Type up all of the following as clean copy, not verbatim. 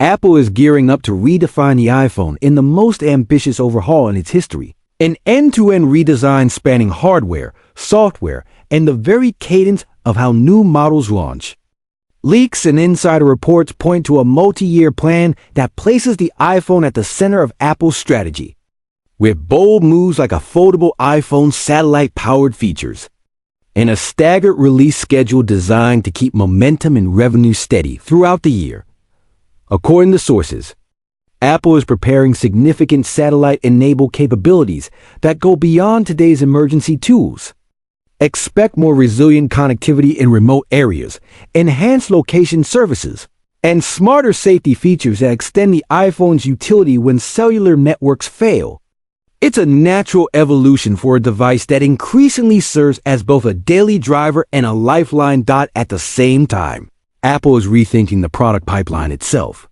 Apple is gearing up to redefine the iPhone in the most ambitious overhaul in its history. An end-to-end redesign spanning hardware, software, and the very cadence of how new models launch. Leaks and insider reports point to a multi-year plan that places the iPhone at the center of Apple's strategy, with bold moves like a foldable iPhone satellite-powered features, and a staggered release schedule designed to keep momentum and revenue steady throughout the year. According to sources, Apple is preparing significant satellite-enabled capabilities that go beyond today's emergency tools. Expect more resilient connectivity in remote areas, enhanced location services, and smarter safety features that extend the iPhone's utility when cellular networks fail. It's a natural evolution for a device that increasingly serves as both a daily driver and a lifeline at the same time. Apple is rethinking the product pipeline itself.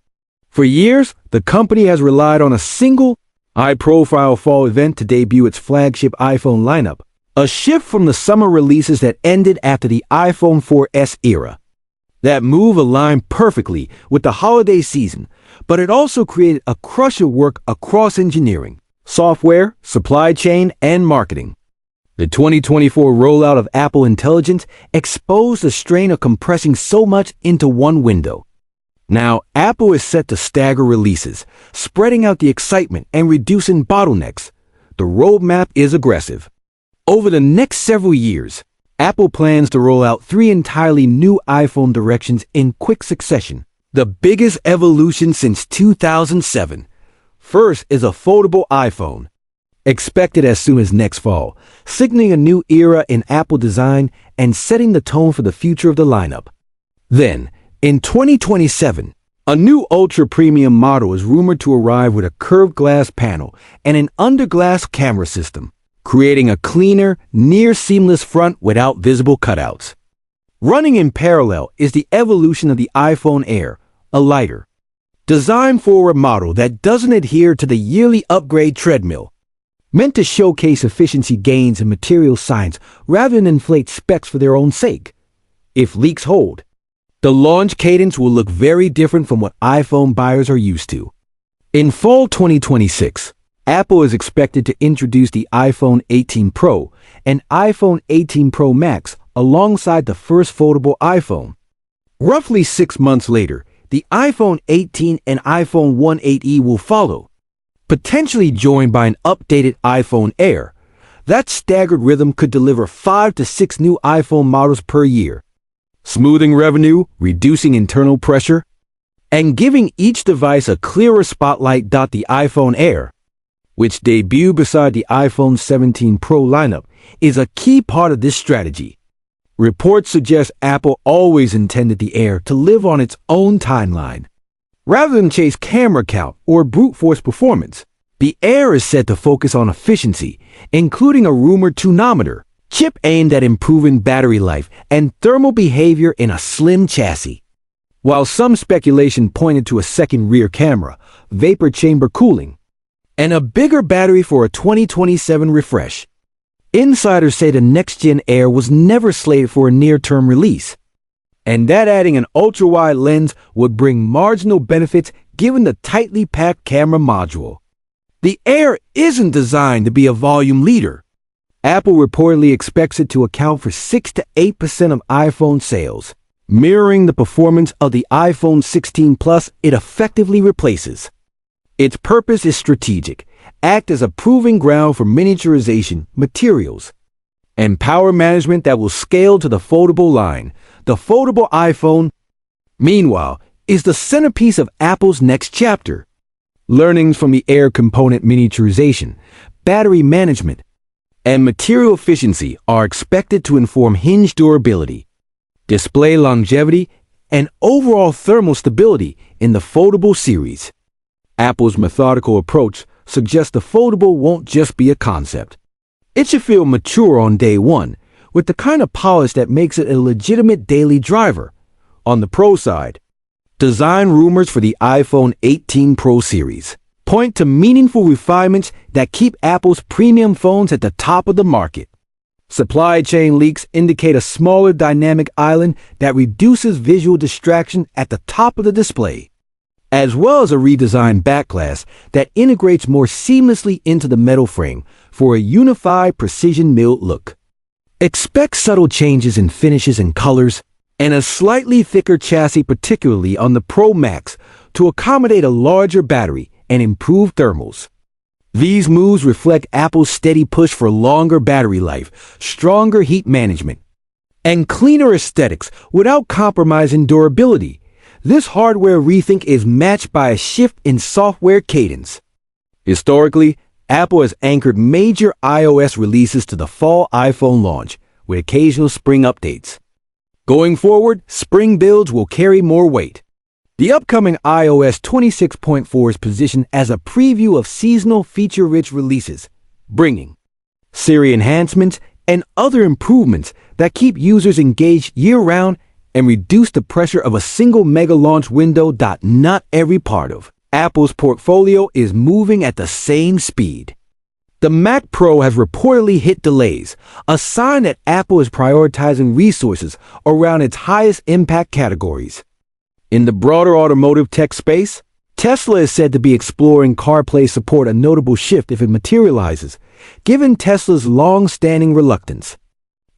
For years, the company has relied on a single, high-profile fall event to debut its flagship iPhone lineup, a shift from the summer releases that ended after the iPhone 4S era. That move aligned perfectly with the holiday season, but it also created a crush of work across engineering, software, supply chain, and marketing. The 2024 rollout of Apple Intelligence exposed the strain of compressing so much into one window. Now, Apple is set to stagger releases, spreading out the excitement and reducing bottlenecks. The roadmap is aggressive. Over the next several years, Apple plans to roll out 3 entirely new iPhone directions in quick succession, the biggest evolution since 2007. First is a foldable iPhone, expected as soon as next fall, signaling a new era in Apple design and setting the tone for the future of the lineup. Then, in 2027, a new ultra-premium model is rumored to arrive with a curved glass panel and an under-glass camera system, creating a cleaner, near-seamless front without visible cutouts. Running in parallel is the evolution of the iPhone Air, a lighter, design-forward model that doesn't adhere to the yearly upgrade treadmill, meant to showcase efficiency gains in material science rather than inflate specs for their own sake. If leaks hold, the launch cadence will look very different from what iPhone buyers are used to. In fall 2026, Apple is expected to introduce the iPhone 18 Pro and iPhone 18 Pro Max alongside the first foldable iPhone. Roughly 6 months later, the iPhone 18 and iPhone 18e will follow, potentially joined by an updated iPhone Air. That staggered rhythm could deliver 5 to 6 new iPhone models per year, smoothing revenue, reducing internal pressure, and giving each device a clearer spotlight. The iPhone Air, which debuted beside the iPhone 17 Pro lineup, is a key part of this strategy. Reports suggest Apple always intended the Air to live on its own timeline. Rather than chase camera count or brute force performance, the Air is set to focus on efficiency, including a rumored tonometer, chip aimed at improving battery life and thermal behavior in a slim chassis. While some speculation pointed to a second rear camera, vapor chamber cooling, and a bigger battery for a 2027 refresh, insiders say the next-gen Air was never slated for a near-term release, and that adding an ultra-wide lens would bring marginal benefits given the tightly packed camera module. The Air isn't designed to be a volume leader. Apple reportedly expects it to account for 6 to 8% of iPhone sales, mirroring the performance of the iPhone 16 Plus it effectively replaces. Its purpose is strategic: act as a proving ground for miniaturization, materials, and power management that will scale to the foldable line. The foldable iPhone, meanwhile, is the centerpiece of Apple's next chapter. Learnings from the Air component miniaturization, battery management, and material efficiency are expected to inform hinge durability, display longevity, and overall thermal stability in the foldable series. Apple's methodical approach suggests the foldable won't just be a concept. It should feel mature on day one, with the kind of polish that makes it a legitimate daily driver. On the Pro side, design rumors for the iPhone 18 Pro series point to meaningful refinements that keep Apple's premium phones at the top of the market. Supply chain leaks indicate a smaller dynamic island that reduces visual distraction at the top of the display. as well as a redesigned back glass that integrates more seamlessly into the metal frame for a unified precision-milled look. Expect subtle changes in finishes and colors, and a slightly thicker chassis, particularly on the Pro Max, to accommodate a larger battery and improve thermals. These moves reflect Apple's steady push for longer battery life, stronger heat management, and cleaner aesthetics without compromising durability. This hardware rethink is matched by a shift in software cadence. Historically, Apple has anchored major iOS releases to the fall iPhone launch, with occasional spring updates. Going forward, spring builds will carry more weight. The upcoming iOS 26.4 is positioned as a preview of seasonal feature-rich releases, bringing Siri enhancements and other improvements that keep users engaged year-round and reduce the pressure of a single mega launch window. Not every part of Apple's portfolio is moving at the same speed. The Mac Pro has reportedly hit delays, a sign that Apple is prioritizing resources around its highest impact categories. In the broader automotive tech space, Tesla is said to be exploring CarPlay support, a notable shift if it materializes, given Tesla's long-standing reluctance.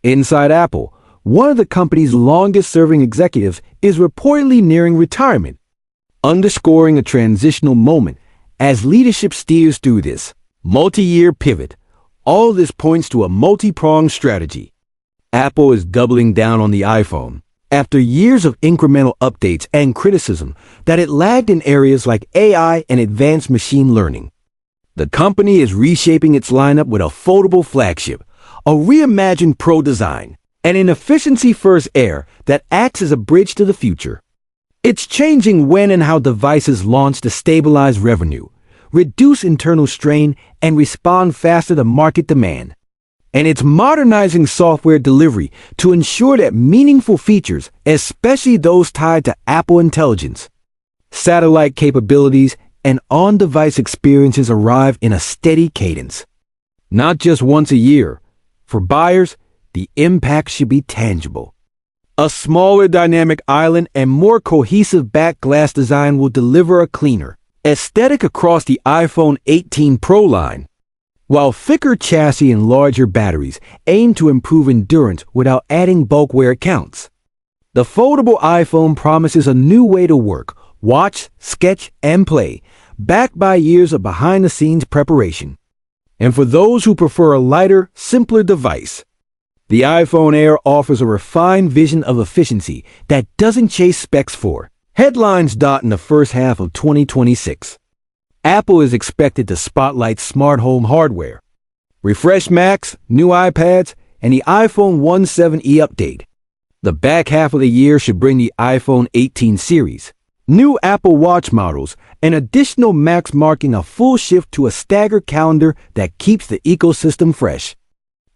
Inside Apple, one of the company's longest-serving executives is reportedly nearing retirement, underscoring a transitional moment as leadership steers through this multi-year pivot. All this points to a multi-pronged strategy. Apple is doubling down on the iPhone after years of incremental updates and criticism that it lagged in areas like AI and advanced machine learning. The company is reshaping its lineup with a foldable flagship, a reimagined Pro design, and an efficiency-first Air that acts as a bridge to the future. It's changing when and how devices launch to stabilize revenue, reduce internal strain, and respond faster to market demand. And it's modernizing software delivery to ensure that meaningful features, especially those tied to Apple Intelligence, satellite capabilities, and on-device experiences, arrive in a steady cadence. Not just once a year. For buyers, the impact should be tangible. A smaller dynamic island and more cohesive back glass design will deliver a cleaner aesthetic across the iPhone 18 Pro line, while thicker chassis and larger batteries aim to improve endurance without adding bulk where it counts. The foldable iPhone promises a new way to work, watch, sketch, and play, backed by years of behind-the-scenes preparation. And for those who prefer a lighter, simpler device, the iPhone Air offers a refined vision of efficiency that doesn't chase specs for headlines. In the first half of 2026, Apple is expected to spotlight smart home hardware, refreshed Macs, new iPads, and the iPhone 17e update. The back half of the year should bring the iPhone 18 series, new Apple Watch models, and additional Macs, marking a full shift to a staggered calendar that keeps the ecosystem fresh.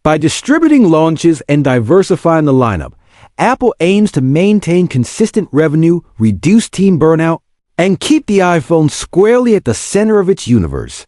By distributing launches and diversifying the lineup, Apple aims to maintain consistent revenue, reduce team burnout, and keep the iPhone squarely at the center of its universe.